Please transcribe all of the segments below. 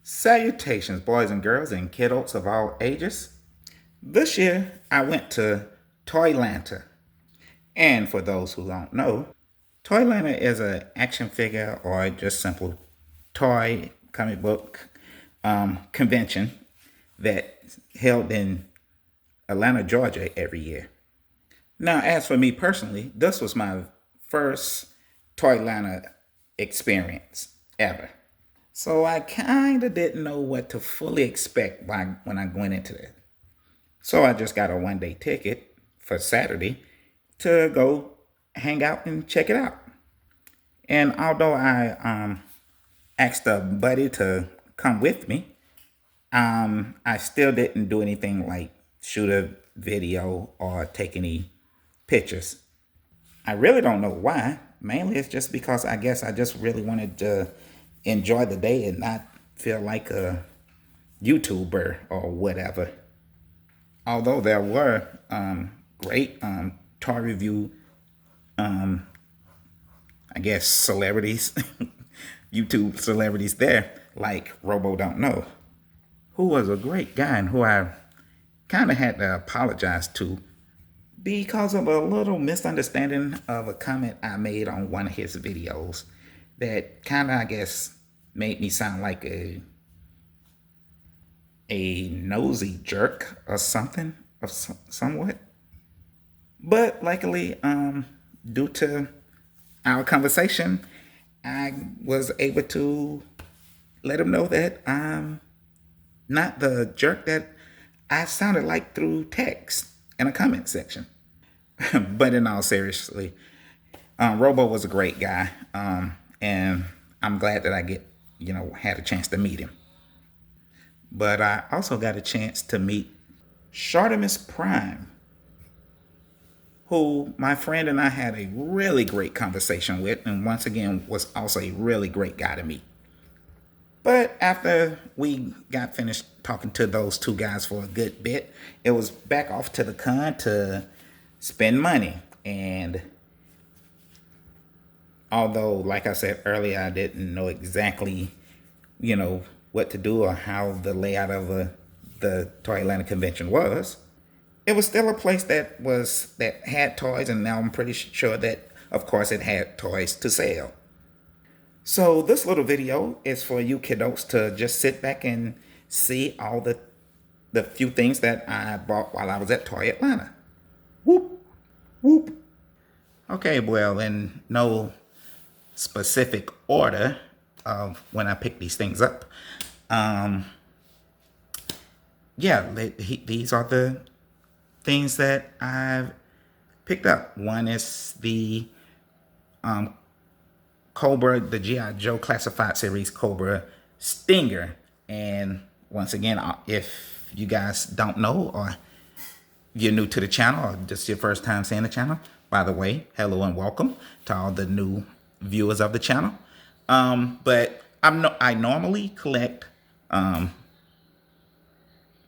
Salutations, boys and girls, and kiddos of all ages. This year, I went to ToyLanta. And for those who don't know, ToyLanta is an action figure or just simple toy comic book convention that held in Atlanta, Georgia every year. Now, as for me personally, this was my first ToyLanta experience ever. So I kind of didn't know what to fully expect when I went into it. So I just got a 1 day ticket for Saturday to go hang out and check it out. And although I asked a buddy to come with me, I still didn't do anything like shoot a video or take any pictures. I really don't know why. Mainly it's just because I guess I just really wanted to enjoy the day and not feel like a YouTuber or whatever. Although there were great toy review, I guess, celebrities, YouTube celebrities there, like Robo Don't Know, who was a great guy and who I kind of had to apologize to because of a little misunderstanding of a comment I made on one of his videos that kind of, I guess, made me sound like a nosy jerk or something of somewhat. But luckily, due to our conversation, I was able to let him know that I'm not the jerk that I sounded like through text in a comment section. But in all seriously, Robo was a great guy, and I'm glad that had a chance to meet him. But I also got a chance to meet Shartimus Prime, who my friend and I had a really great conversation with, and once again was also a really great guy to meet. But after we got finished talking to those two guys for a good bit, it was back off to the con to spend money. And although, like I said earlier, I didn't know exactly, what to do or how the layout of the ToyLanta convention was, it was still a place that had toys, and now I'm pretty sure that, of course, it had toys to sell. So this little video is for you kiddos to just sit back and see all the few things that I bought while I was at Toy Atlanta. Whoop, whoop. Okay, well, in no specific order of when I picked these things up. These are the things that I've picked up. One is the Cobra, the G.I. Joe Classified Series Cobra Stinger. And once again, if you guys don't know or you're new to the channel or just your first time seeing the channel, by the way, hello and welcome to all the new viewers of the channel. But I normally collect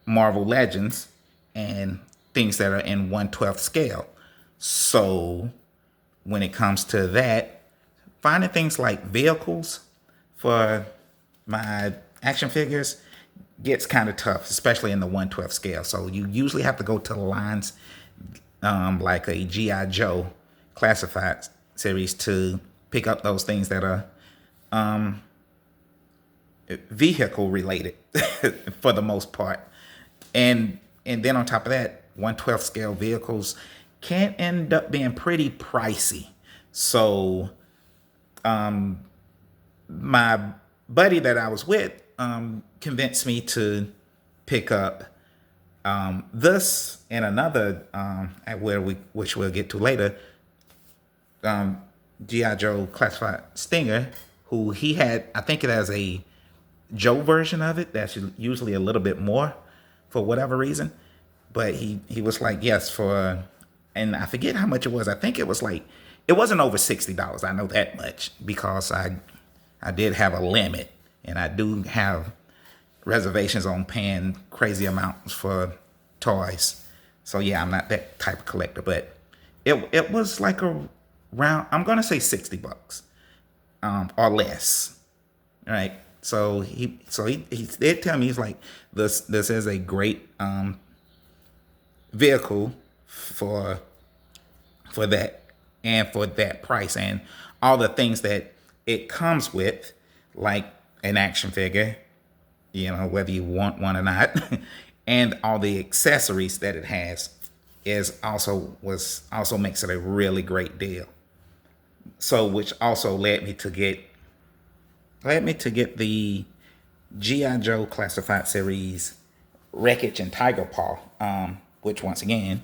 Marvel Legends and things that are in 1/12 scale. So when it comes to that, finding things like vehicles for my action figures gets kind of tough, especially in the 1/12 scale. So you usually have to go to the lines like a G.I. Joe Classified series to pick up those things that are vehicle related for the most part. And then on top of that, 1/12 scale vehicles can end up being pretty pricey. So my buddy that I was with convinced me to pick up this and another which we'll get to later, G.I. Joe Classified Stinger, who he had, I think it has a Joe version of it that's usually a little bit more for whatever reason. But he was like, yes, and I forget how much it was. I think it was like, it wasn't over $60. I know that much because I did have a limit, and I do have reservations on paying crazy amounts for toys. So yeah, I'm not that type of collector, but it was like around, I'm gonna say $60 or less. All right. So he did tell me, he's like, this is a great vehicle for that, and for that price, and all the things that it comes with, like an action figure, whether you want one or not, and all the accessories that it has is also makes it a really great deal. So, which also led me to get the GI Joe Classified Series Wreckage and Tiger Paw, which once again,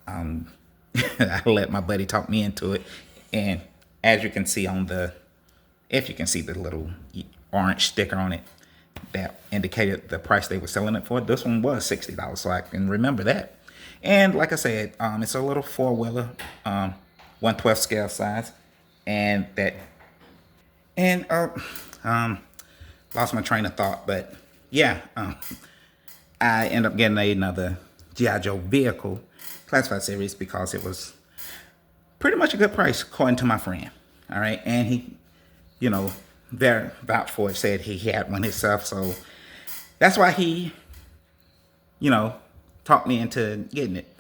I let my buddy talk me into it, and as you can see if you can see the little orange sticker on it that indicated the price they were selling it for, this one was $60, so I can remember that. And like I said, it's a little four-wheeler, 1/12 scale size, and that, and lost my train of thought, but yeah, I ended up getting another GI Joe vehicle classified series because it was pretty much a good price according to my friend. All right, and he, there vouched for it, said he had one himself, so that's why he, talked me into getting it,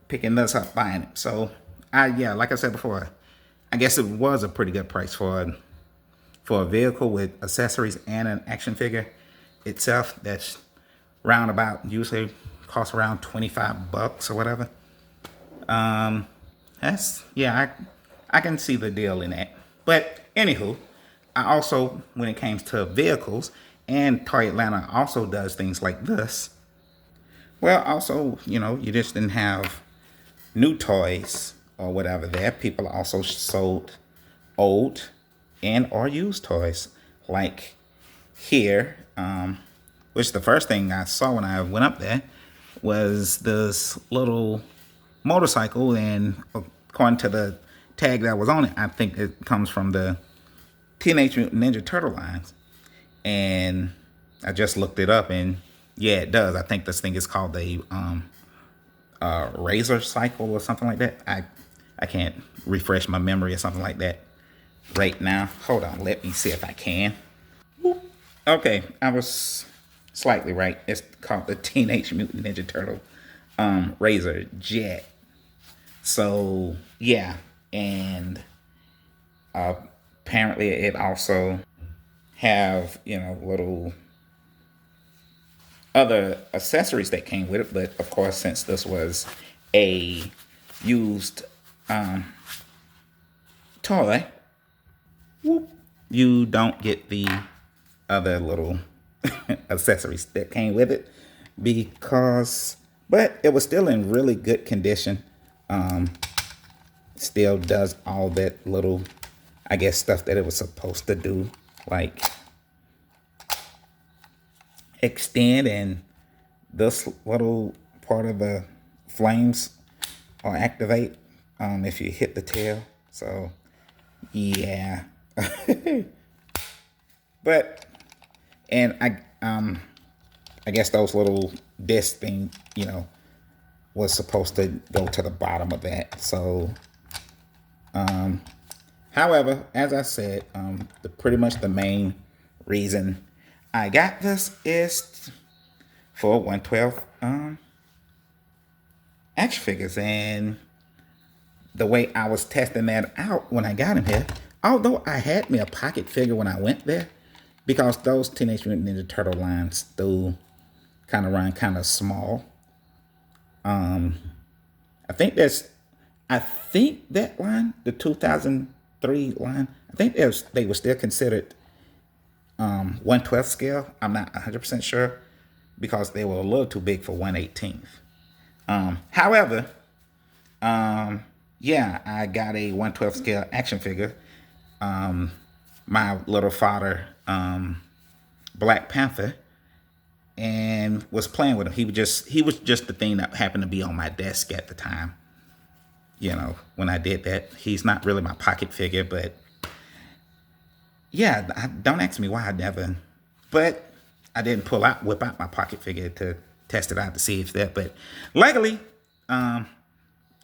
picking this up, buying it. So like I said before, I guess it was a pretty good price for a vehicle with accessories and an action figure itself. That's roundabout, usually costs around $25 or whatever. I can see the deal in that. But anywho, I also, when it comes to vehicles, and ToyLanta also does things like this. Well, also, you just didn't have new toys or whatever there. People also sold old and or used toys. Like here, which the first thing I saw when I went up there was this little motorcycle, and according to the tag that was on it, I think it comes from the Teenage Mutant Ninja Turtle lines. And I just looked it up, and yeah, it does. I think this thing is called the Razor Cycle or something like that. I can't refresh my memory or something like that right now. Hold on, let me see if I can. Okay, I was slightly right. It's called the Teenage Mutant Ninja Turtle Razor Jet. So yeah, and apparently it also have little other accessories that came with it. But of course, since this was a used toy, you don't get the other little accessories that came with it, but it was still in really good condition. Still does all that little, I guess, stuff that it was supposed to do, like extend, and this little part of the flames or activate if you hit the tail. So yeah. But and I guess those little disc thing, was supposed to go to the bottom of that. So however, as I said, pretty much the main reason I got this is for 1/12 action figures. And the way I was testing that out when I got him here, although I had me a pocket figure when I went there, because those Teenage Mutant Ninja Turtle lines do kind of run kind of small. I think that line, the 2003 line, I think they were still considered 1/12 scale. I'm not 100% sure, because they were a little too big for 1/18. However, yeah, I got a 1/12 scale action figure. My little father, Black Panther, and was playing with him. He was just the thing that happened to be on my desk at the time. When I did that, he's not really my pocket figure, but yeah, don't ask me why but I didn't whip out my pocket figure to test it out to see if that. But luckily, and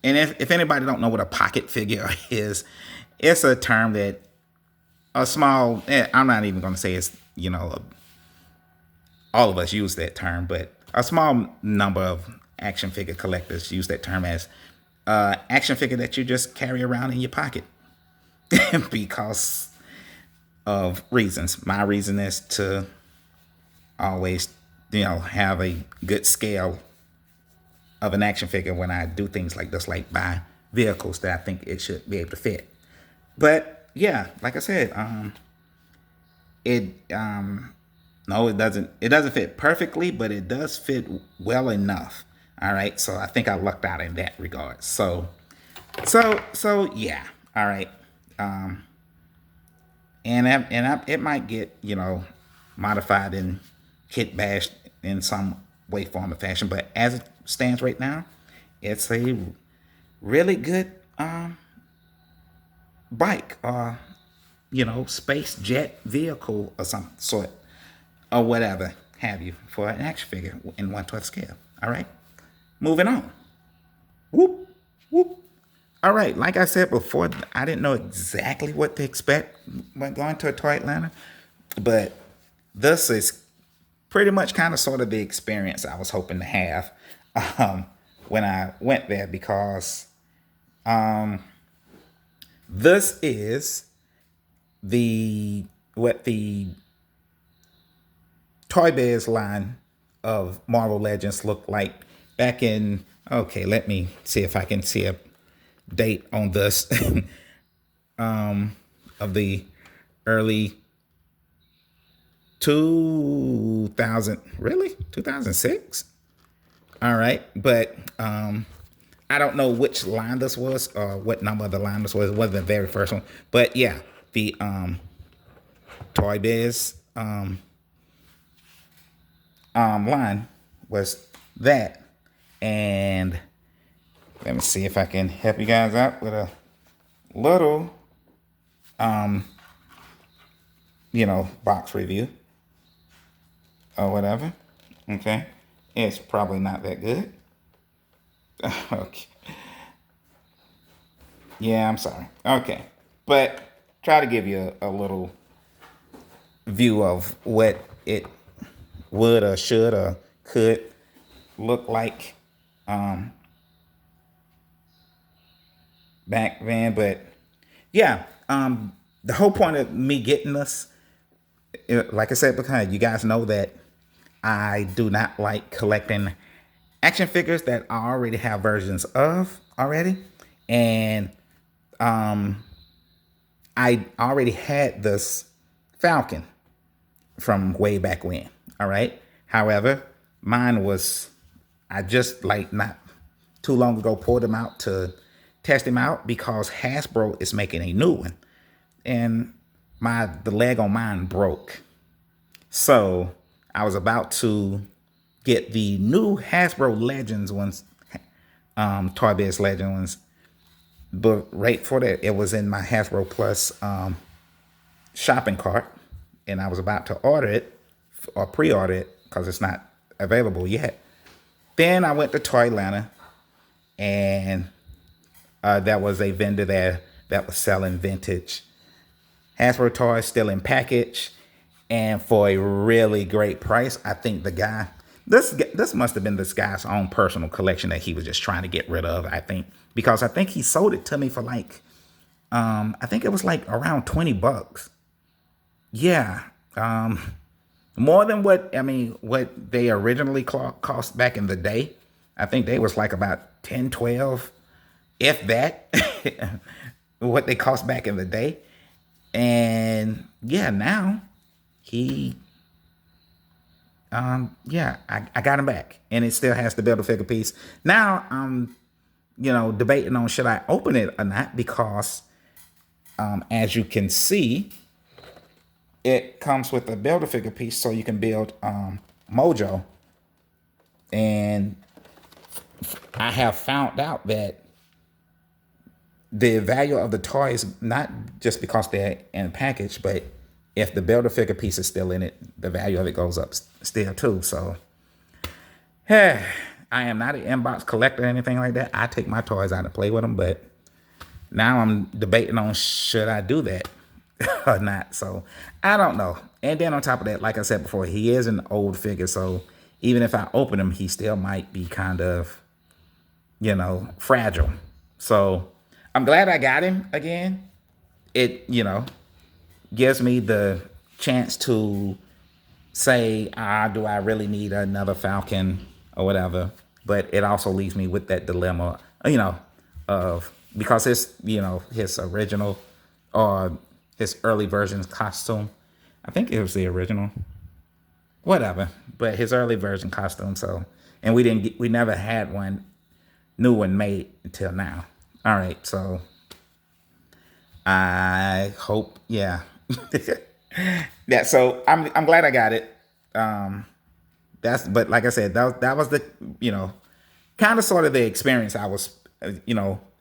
if anybody don't know what a pocket figure is, it's a term that a small, I'm not even going to say it's, all of us use that term, but a small number of action figure collectors use that term as action figure that you just carry around in your pocket because of reasons. My reason is to always, have a good scale of an action figure when I do things like this, like buy vehicles that I think it should be able to fit. But yeah, like I said, it no, it doesn't fit perfectly, but it does fit well enough. All right, so I think I lucked out in that regard. So yeah. All right. It might get modified and kit bashed in some way, form, or fashion. But as it stands right now, it's a really good bike, or space jet vehicle or some sort, or whatever have you, for an action figure in 1/12 scale. All right, moving on. Whoop whoop. All right, like I said before, I didn't know exactly what to expect when going to a ToyLanta, but this is pretty much kind of sort of the experience I was hoping to have when I went there, because this is what the Toy Biz line of Marvel Legends looked like back in. Okay, let me see if I can see a date on this of the early 2000, really 2006. All right, but I don't know which line this was or what number of the line this was. It wasn't the very first one, but yeah, the Toy Biz line was that. And let me see if I can help you guys out with a little box review or whatever. Okay, it's probably not that good. Okay, yeah, I'm sorry. Okay, but try to give you a little view of what it would or should or could look like back then. But yeah, the whole point of me getting this, like I said, because you guys know that I do not like collecting action figures that I already have versions of already. And I already had this Falcon from way back when. All right. However, mine was, I just like not too long ago pulled him out to test him out because Hasbro is making a new one, and the leg on mine broke. So I was about to get the new Hasbro Legends ones, Toy Biz Legend ones, but right for that, it was in my Hasbro Plus shopping cart, and I was about to order it or pre-order it because it's not available yet. Then I went to ToyLanta, and there was a vendor there that was selling vintage Hasbro toys still in package, and for a really great price. I think the guy, this must have been this guy's own personal collection that he was just trying to get rid of. I think because I think he sold it to me for like, I think it was like around $20. Yeah, more than what they originally cost back in the day. I think they was like about 10, 12, if that, what they cost back in the day. And yeah, now he, I got him back, and it still has the Build-A-Figure piece. Now I'm, debating on should I open it or not, because as you can see, it comes with a Build-A-Figure piece, so you can build Mojo. And I have found out that the value of the toy is not just because they're in a package, but if the Build-A-Figure piece is still in it, the value of it goes up still too. So, I am not an inbox collector or anything like that. I take my toys out and play with them, but now I'm debating on should I do that. or not. So I don't know. And then on top of that, like I said before, he is an old figure. So even if I open him, he still might be kind of, fragile. So I'm glad I got him again. It, gives me the chance to say, do I really need another Falcon or whatever? But it also leaves me with that dilemma, of because his original or his early version's costume. I think it was the original, whatever. But his early version costume. So, and we never had one new one made until now. All right, so I hope, yeah. Yeah, so I'm glad I got it. But like I said, that was the kind of sort of the experience I was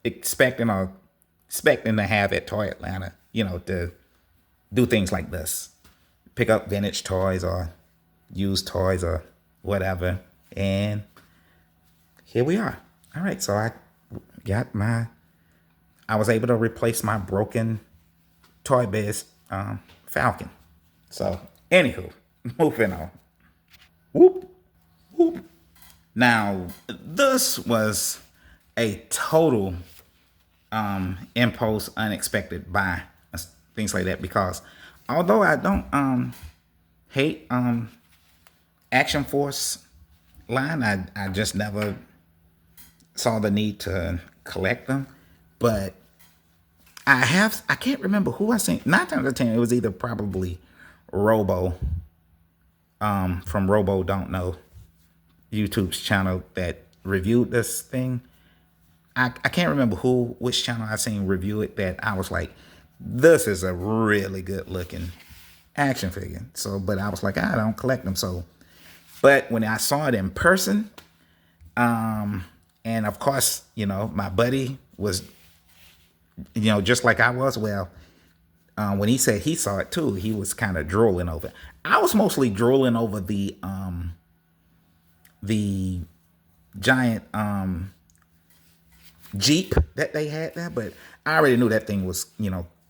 expecting to have at Toy Atlanta. To do things like this, pick up vintage toys or used toys or whatever, and here we are. All right, so I was able to replace my broken Toy Biz Falcon. So, anywho, moving on. Whoop, whoop. Now, this was a total impulse, unexpected buy, things like that. Because although I don't hate Action Force line, I just never saw the need to collect them. But I can't remember who I seen. 9 times out of 10, it was either probably Robo from Robo Don't Know YouTube's channel that reviewed this thing. I can't remember which channel I seen review it that I was like, this is a really good looking action figure. So, but I was like, I don't collect them. So, but when I saw it in person, and of course, my buddy was, just like I was. Well, when he said he saw it too, he was kind of drooling over it. I was mostly drooling over the giant Jeep that they had there, but I already knew that thing was,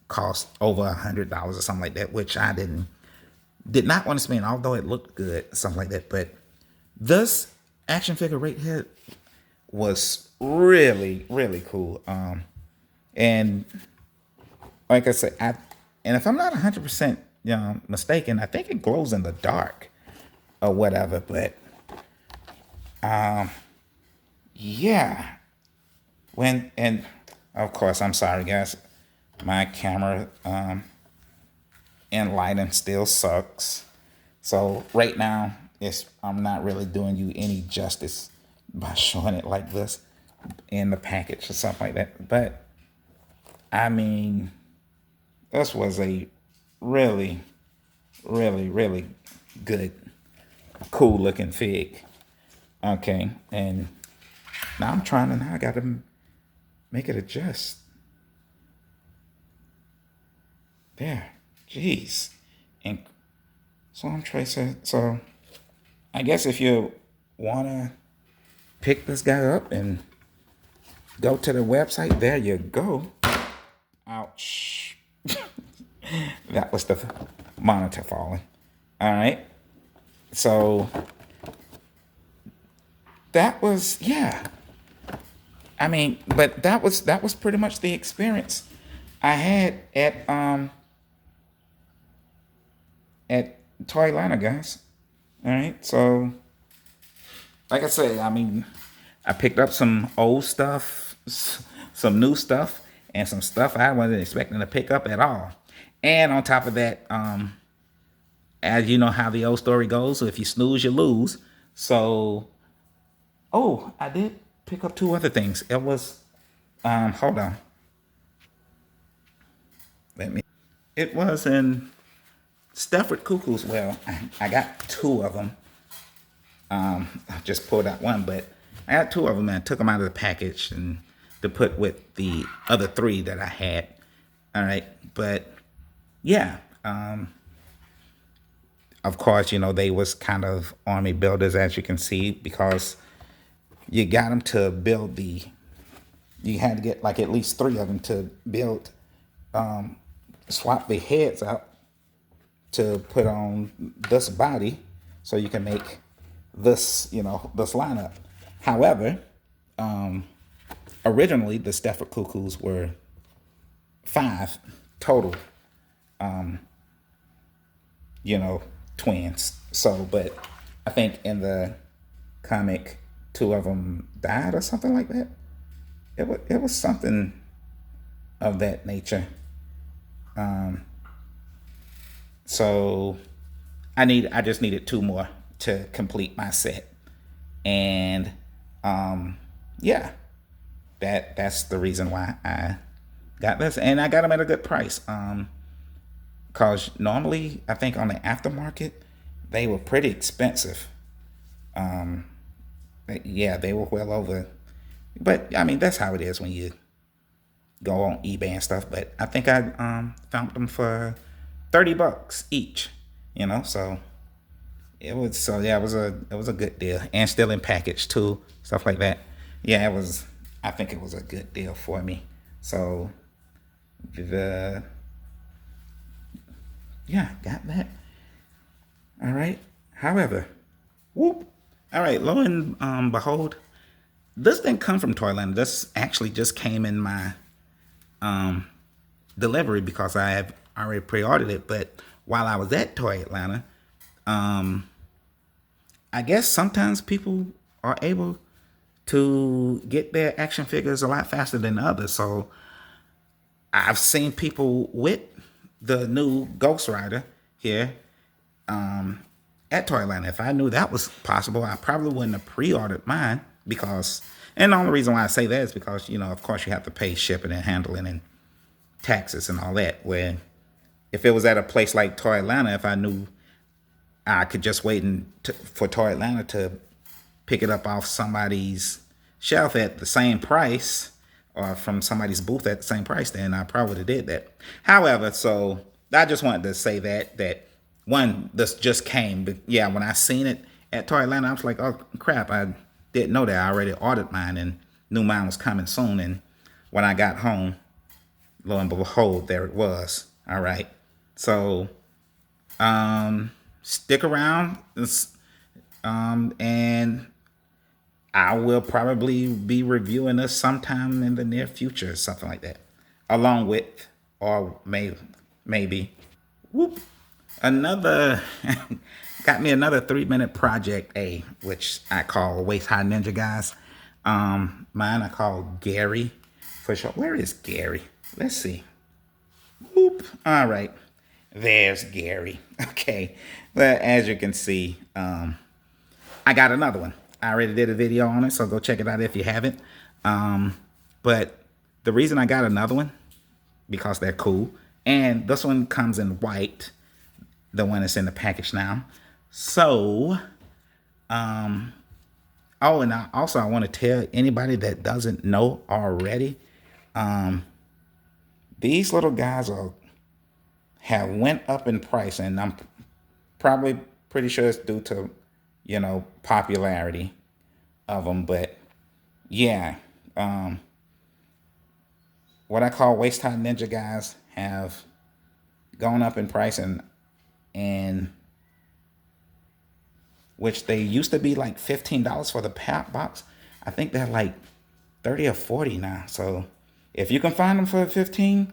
cost over $100 or something like that, which I did not want to spend, although it looked good, something like that. But this action figure right here was really, really cool. And like I said, and if I'm not 100% mistaken, I think it glows in the dark or whatever. But yeah, and of course, I'm sorry, guys, my camera and lighting still sucks. So right now, I'm not really doing you any justice by showing it like this in the package or something like that. But I mean, this was a really, really, really good, cool looking fig. Okay, and now I gotta make it adjust. There, jeez. And so I'm tracing. So I guess if you wanna pick this guy up and go to the website, there you go. Ouch. That was the monitor falling. All right. So that was, yeah. I mean, but that was pretty much the experience I had at ToyLanta, guys. All right. So like I say, I mean, I picked up some old stuff, some new stuff, and some stuff I wasn't expecting to pick up at all. And on top of that, as you know how the old story goes, so if you snooze, you lose. So, oh, I did pick up 2 other things. It was, hold on. It was in Stafford Cuckoo's. Well, I got 2 of them. I just pulled out one, but I got 2 of them and I took them out of the package and to put with the other 3 that I had. All right. But yeah, of course, they was kind of army builders, as you can see, because you got them to build you had to get like at least 3 of them to build swap the heads out to put on this body so you can make this, this lineup. However, originally the Stafford Cuckoos were 5 total, you know, twins. So, but I think in the comic, 2 of them died or something like that. It was something of that nature. So I just needed 2 more to complete my set, and yeah, that's the reason why I got this, and I got them at a good price. Cause normally I think on the aftermarket they were pretty expensive. Yeah, they were well over, but I mean that's how it is when you go on eBay and stuff. But I think I found them for $30 each. So it was a good deal, and still in package too, stuff like that. Yeah, it was. I think it was a good deal for me. So the yeah, got that. All right. However, whoop. All right. Lo and behold, this didn't come from ToyLanta. This actually just came in my delivery because I have already pre-ordered it. But while I was at ToyLanta, I guess sometimes people are able to get their action figures a lot faster than others. So I've seen people with the new Ghost Rider here at Toyland. If I knew that was possible, I probably wouldn't have pre-ordered mine because, and the only reason why I say that is because, of course you have to pay shipping and handling and taxes and all that. Where if it was at a place like Toyland, if I knew I could just wait for Toyland to pick it up off somebody's shelf at the same price or from somebody's booth at the same price, then I probably would have did that. However, so I just wanted to say that one, this just came, but yeah, when I seen it at Toyland, I was like, oh crap, I didn't know that. I already ordered mine and knew mine was coming soon. And when I got home, lo and behold, there it was. All right. So stick around, and I will probably be reviewing this sometime in the near future, something like that, along with, or maybe, whoop, another, got me another 3-minute project A, which I call Waist High Ninja Guys. Mine I call Gary for short. Where is Gary? Let's see. Whoop. All right. There's Gary. Okay. But as you can see, I got another one. I already did a video on it, so go check it out if you haven't. But the reason I got another one, because they're cool. And this one comes in white, the one that's in the package now. So, oh, and I want to tell anybody that doesn't know already, these little guys have went up in price, and I'm probably pretty sure it's due to, popularity of them. But yeah, what I call waist high ninja guys have gone up in price, and which they used to be like $15 for the box. I think they're like 30 or 40 now. So if you can find them for 15,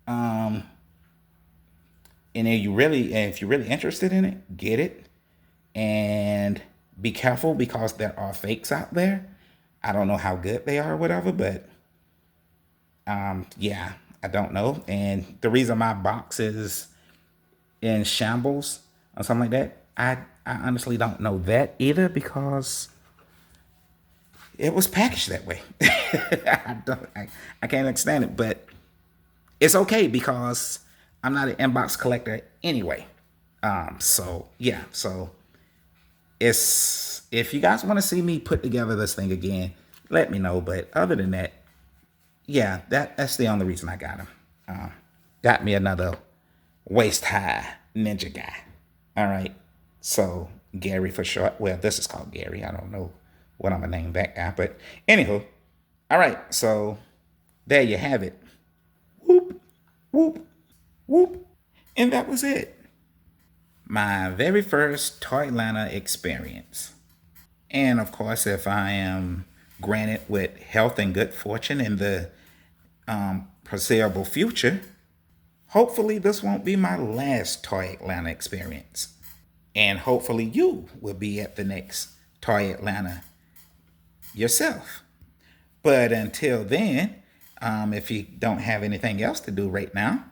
and if you're really interested in it, get it. And be careful because there are fakes out there. I don't know how good they are or whatever, but yeah, I don't know. And the reason my box is in shambles or something like that, I honestly don't know that either because it was packaged that way. I can't understand it, but it's okay because I'm not an inbox collector anyway. So yeah, so it's, if you guys want to see me put together this thing again, let me know. But other than that, yeah, that's the only reason I got him. Got me another waist high ninja guy. All right. So Gary for short. Well, this is called Gary. I don't know what I'm gonna name that guy, but anywho. All right. So there you have it. Whoop, whoop. Whoop. And that was it. My very first ToyLanta experience. And of course, if I am granted with health and good fortune in the foreseeable future, hopefully this won't be my last ToyLanta experience. And hopefully you will be at the next ToyLanta yourself. But until then, if you don't have anything else to do right now,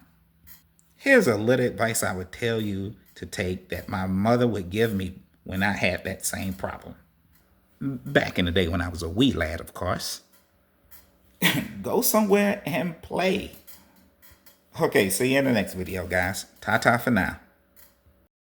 here's a little advice I would tell you to take that my mother would give me when I had that same problem. Back in the day when I was a wee lad, of course. Go somewhere and play. Okay, see you in the next video, guys. Ta-ta for now.